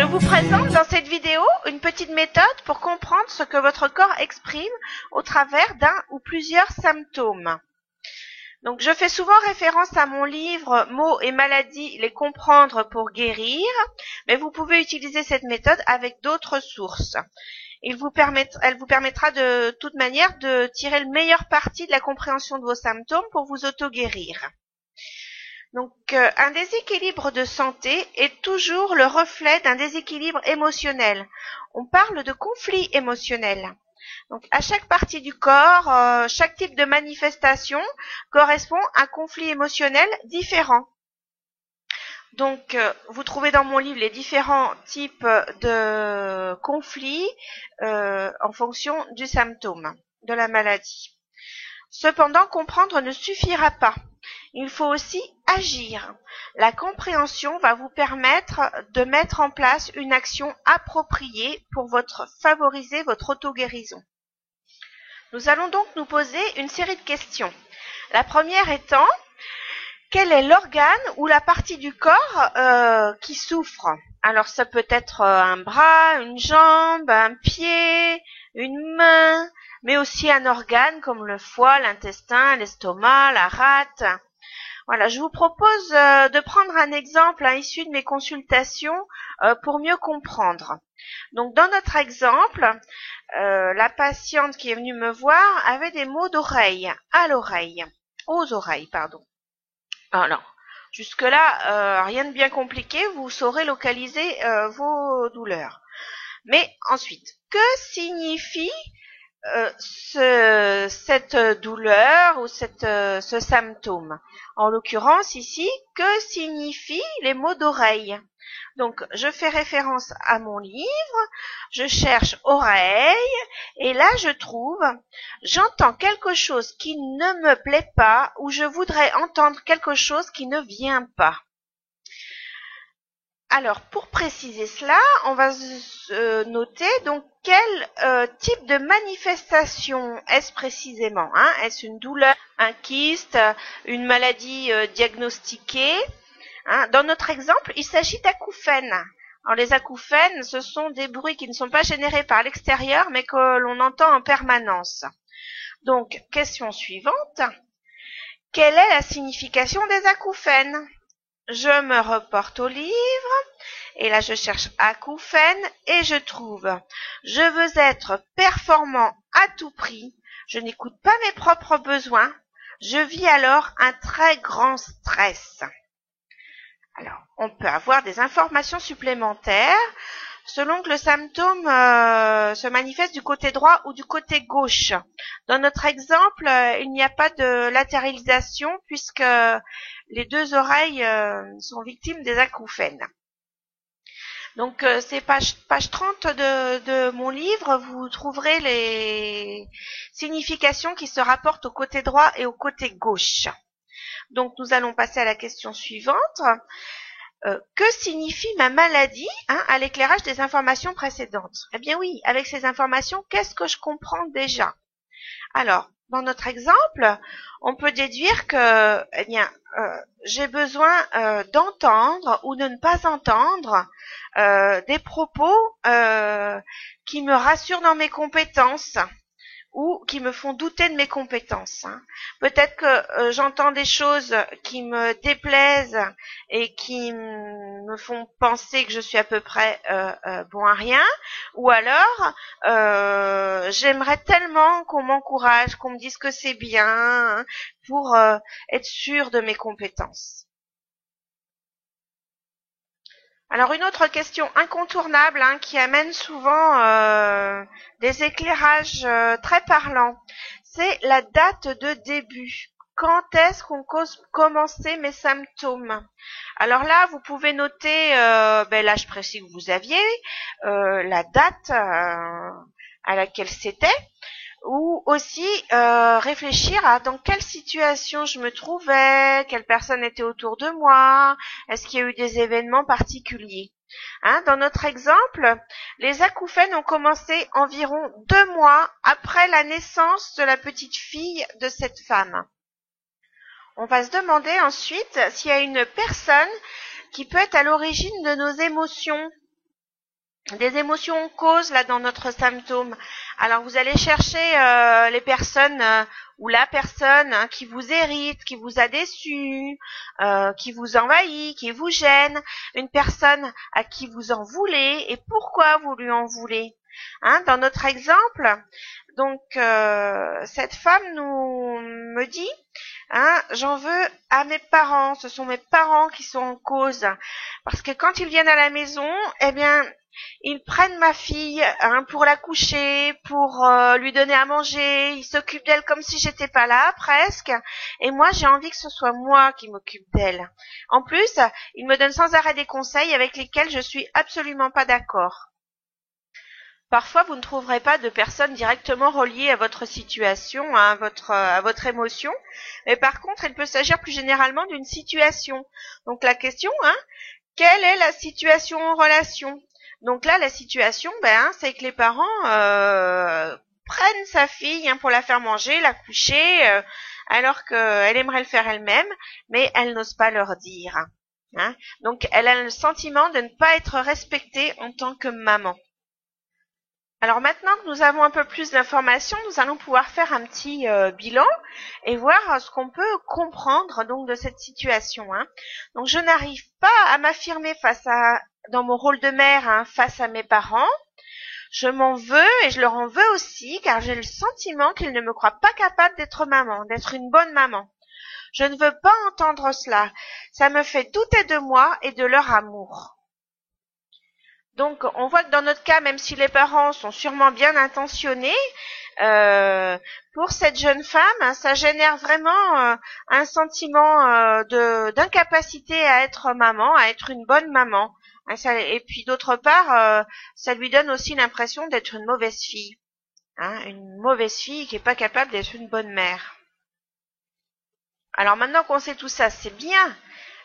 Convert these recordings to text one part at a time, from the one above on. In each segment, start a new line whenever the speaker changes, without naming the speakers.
vous présente dans cette vidéo une petite méthode pour comprendre ce que votre corps exprime au travers d'un ou plusieurs symptômes. Donc, je fais souvent référence à mon livre « Mots et maladies, les comprendre pour guérir », mais vous pouvez utiliser cette méthode avec d'autres sources. Elle vous permettra de toute manière de tirer le meilleur parti de la compréhension de vos symptômes pour vous auto-guérir. Donc, un déséquilibre de santé est toujours le reflet d'un déséquilibre émotionnel. On parle de conflit émotionnel. Donc, à chaque partie du corps, chaque type de manifestation correspond à un conflit émotionnel différent. Donc, vous trouvez dans mon livre les différents types de conflits en fonction du symptôme de la maladie. Cependant, comprendre ne suffira pas. Il faut aussi agir. La compréhension va vous permettre de mettre en place une action appropriée pour favoriser votre auto-guérison. Nous allons donc nous poser une série de questions. La première étant, quel est l'organe ou la partie du corps qui souffre? Alors ça peut être un bras, une jambe, un pied, une main, mais aussi un organe comme le foie, l'intestin, l'estomac, la rate. Voilà, je vous propose de prendre un exemple issu de mes consultations pour mieux comprendre. Donc dans notre exemple, la patiente qui est venue me voir avait des maux d'oreille, aux oreilles, pardon. Alors, jusque-là, rien de bien compliqué, vous saurez localiser vos douleurs. Mais ensuite, que signifie cette douleur ou ce symptôme? En l'occurrence ici, que signifient les maux d'oreille? Donc, je fais référence à mon livre, je cherche oreille, et là je trouve, j'entends quelque chose qui ne me plaît pas, ou je voudrais entendre quelque chose qui ne vient pas. Alors, pour préciser cela, on va noter donc quel type de manifestation est-ce précisément, hein? Est-ce une douleur, un kyste, une maladie diagnostiquée, hein? Dans notre exemple, il s'agit d'acouphènes. Alors, les acouphènes, ce sont des bruits qui ne sont pas générés par l'extérieur, mais que l'on entend en permanence. Donc, question suivante. Quelle est la signification des acouphènes? Je me reporte au livre, et là je cherche acouphènes, et je trouve « Je veux être performant à tout prix, je n'écoute pas mes propres besoins, je vis alors un très grand stress ». Alors, on peut avoir des informations supplémentaires selon que le symptôme se manifeste du côté droit ou du côté gauche. Dans notre exemple, il n'y a pas de latéralisation puisque les deux oreilles sont victimes des acouphènes. Donc, c'est page 30 de mon livre, vous trouverez les significations qui se rapportent au côté droit et au côté gauche. Donc, nous allons passer à la question suivante. Que signifie ma maladie à l'éclairage des informations précédentes? Eh bien oui, avec ces informations, qu'est-ce que je comprends déjà? Alors, dans notre exemple, on peut déduire que j'ai besoin d'entendre ou de ne pas entendre des propos qui me rassurent dans mes compétences ou qui me font douter de mes compétences. Peut-être que j'entends des choses qui me déplaisent et qui me font penser que je suis à peu près bon à rien, ou alors j'aimerais tellement qu'on m'encourage, qu'on me dise que c'est bien pour être sûre de mes compétences. Alors, une autre question incontournable qui amène souvent des éclairages très parlants, c'est la date de début. Quand est-ce qu'ont commencé mes symptômes? Alors là, vous pouvez noter l'âge précis que vous aviez, la date à laquelle c'était, ou aussi réfléchir à dans quelle situation je me trouvais, quelle personne était autour de moi, est-ce qu'il y a eu des événements particuliers. Dans notre exemple, les acouphènes ont commencé environ 2 mois après la naissance de la petite fille de cette femme. On va se demander ensuite s'il y a une personne qui peut être à l'origine de nos émotions. des émotions causes là dans notre symptôme. Alors vous allez chercher les personnes ou la personne qui vous irrite, qui vous a déçu, qui vous envahit, qui vous gêne, une personne à qui vous en voulez et pourquoi vous lui en voulez. Dans notre exemple, donc cette femme me dit j'en veux à mes parents, ce sont mes parents qui sont en cause parce que quand ils viennent à la maison, eh bien ils prennent ma fille pour la coucher, pour lui donner à manger, ils s'occupent d'elle comme si j'étais pas là, presque. Et moi, j'ai envie que ce soit moi qui m'occupe d'elle. En plus, ils me donnent sans arrêt des conseils avec lesquels je suis absolument pas d'accord. Parfois, vous ne trouverez pas de personnes directement reliées à votre situation, à votre émotion, mais par contre, il peut s'agir plus généralement d'une situation. Donc la question, quelle est la situation en relation? Donc là, la situation, c'est que les parents prennent sa fille pour la faire manger, la coucher, alors qu'elle aimerait le faire elle-même, mais elle n'ose pas leur dire. Donc elle a le sentiment de ne pas être respectée en tant que maman. Alors maintenant que nous avons un peu plus d'informations, nous allons pouvoir faire un petit bilan et voir ce qu'on peut comprendre donc de cette situation. Donc je n'arrive pas à m'affirmer dans mon rôle de mère face à mes parents. Je m'en veux et je leur en veux aussi car j'ai le sentiment qu'ils ne me croient pas capable d'être maman, d'être une bonne maman. Je ne veux pas entendre cela. Ça me fait douter de moi et de leur amour. Donc, on voit que dans notre cas, même si les parents sont sûrement bien intentionnés, pour cette jeune femme, ça génère vraiment un sentiment d'incapacité à être maman, à être une bonne maman. Et puis d'autre part, ça lui donne aussi l'impression d'être une mauvaise fille. Une mauvaise fille qui n'est pas capable d'être une bonne mère. Alors maintenant qu'on sait tout ça, c'est bien.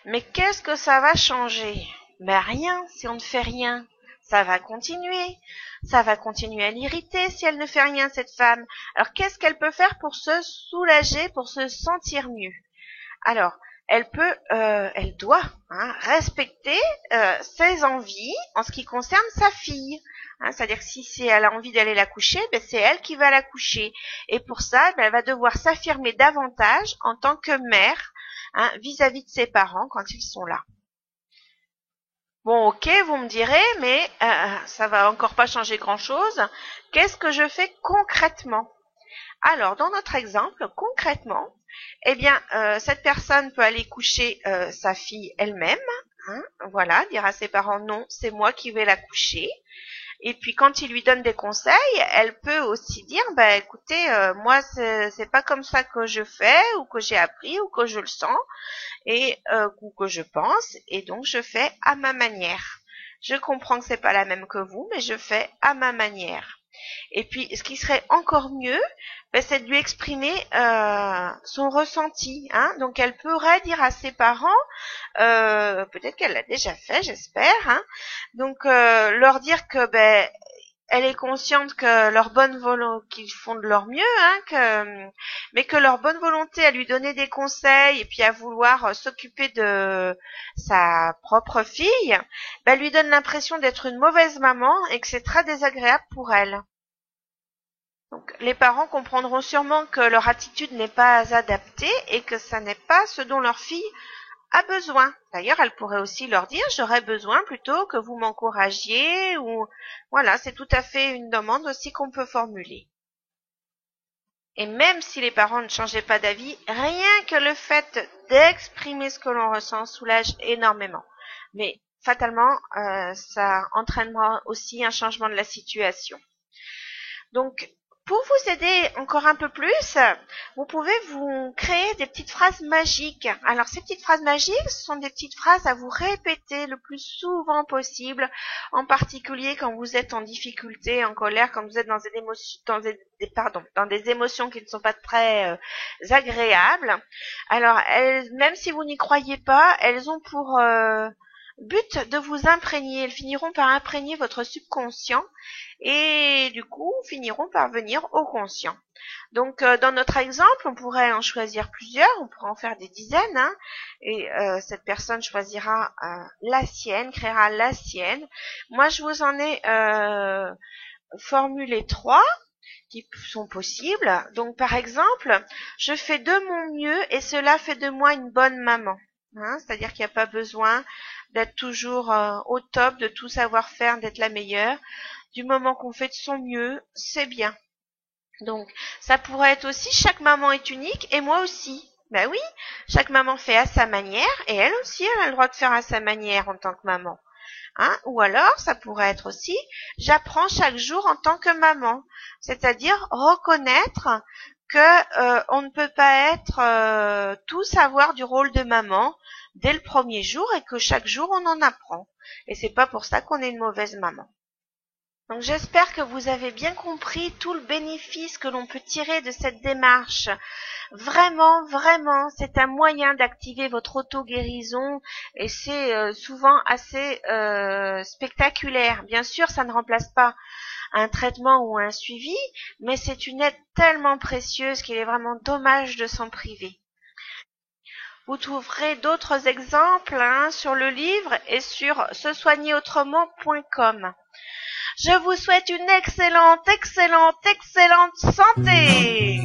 Mais qu'est-ce que ça va changer? Rien, si on ne fait rien. Ça va continuer. Ça va continuer à l'irriter si elle ne fait rien, cette femme. Alors, qu'est-ce qu'elle peut faire pour se soulager, pour se sentir mieux? Alors, elle doit respecter ses envies en ce qui concerne sa fille. C'est-à-dire que si elle a envie d'aller la coucher, c'est elle qui va la coucher. Et pour ça, elle va devoir s'affirmer davantage en tant que mère vis-à-vis de ses parents quand ils sont là. Bon, ok, vous me direz, mais ça va encore pas changer grand-chose. Qu'est-ce que je fais concrètement? Alors, dans notre exemple, concrètement, cette personne peut aller coucher sa fille elle-même. Voilà, dire à ses parents non, c'est moi qui vais la coucher. Et puis quand il lui donne des conseils, elle peut aussi dire écoutez, moi c'est pas comme ça que je fais ou que j'ai appris ou que je le sens ou que je pense et donc je fais à ma manière. Je comprends que c'est pas la même que vous, mais je fais à ma manière. Et puis ce qui serait encore mieux, c'est de lui exprimer son ressenti. Donc elle pourrait dire à ses parents, peut-être qu'elle l'a déjà fait, j'espère. Donc leur dire que elle est consciente que leur bonne volonté, qu'ils font de leur mieux, mais que leur bonne volonté à lui donner des conseils et puis à vouloir s'occuper de sa propre fille, lui donne l'impression d'être une mauvaise maman et que c'est très désagréable pour elle. Donc, les parents comprendront sûrement que leur attitude n'est pas adaptée et que ça n'est pas ce dont leur fille a besoin. D'ailleurs, elle pourrait aussi leur dire « j'aurais besoin plutôt que vous m'encouragiez » ou voilà, c'est tout à fait une demande aussi qu'on peut formuler. Et même si les parents ne changeaient pas d'avis, rien que le fait d'exprimer ce que l'on ressent soulage énormément. Mais fatalement, ça entraînera aussi un changement de la situation. Donc, pour vous aider encore un peu plus, vous pouvez vous créer des petites phrases magiques. Alors, ces petites phrases magiques, ce sont des petites phrases à vous répéter le plus souvent possible, en particulier quand vous êtes en difficulté, en colère, quand vous êtes dans des émotions qui ne sont pas très agréables. Alors, même si vous n'y croyez pas, elles ont pour but de vous imprégner. Elles finiront par imprégner votre subconscient et du coup finiront par venir au conscient. Donc dans notre exemple, on pourrait en choisir plusieurs, on pourrait en faire des dizaines, hein, et cette personne choisira la sienne, créera la sienne. Moi, je vous en ai formulé 3 qui sont possibles. Donc par exemple, je fais de mon mieux et cela fait de moi une bonne maman. Hein, c'est-à-dire qu'il n'y a pas besoin d'être toujours au top, de tout savoir faire, d'être la meilleure. Du moment qu'on fait de son mieux, c'est bien. Donc, ça pourrait être aussi chaque maman est unique et moi aussi. Ben oui, chaque maman fait à sa manière et elle aussi, elle a le droit de faire à sa manière en tant que maman. Hein? Ou alors, ça pourrait être aussi, j'apprends chaque jour en tant que maman. C'est-à-dire reconnaître que on ne peut pas être tout savoir du rôle de maman dès le premier jour et que chaque jour on en apprend. Et c'est pas pour ça qu'on est une mauvaise maman. Donc j'espère que vous avez bien compris tout le bénéfice que l'on peut tirer de cette démarche. Vraiment, vraiment, c'est un moyen d'activer votre auto-guérison et c'est souvent assez spectaculaire. Bien sûr, ça ne remplace pas un traitement ou un suivi, mais c'est une aide tellement précieuse qu'il est vraiment dommage de s'en priver. Vous trouverez d'autres exemples sur le livre et sur sesoignerautrement.com. Je vous souhaite une excellente, excellente, excellente santé.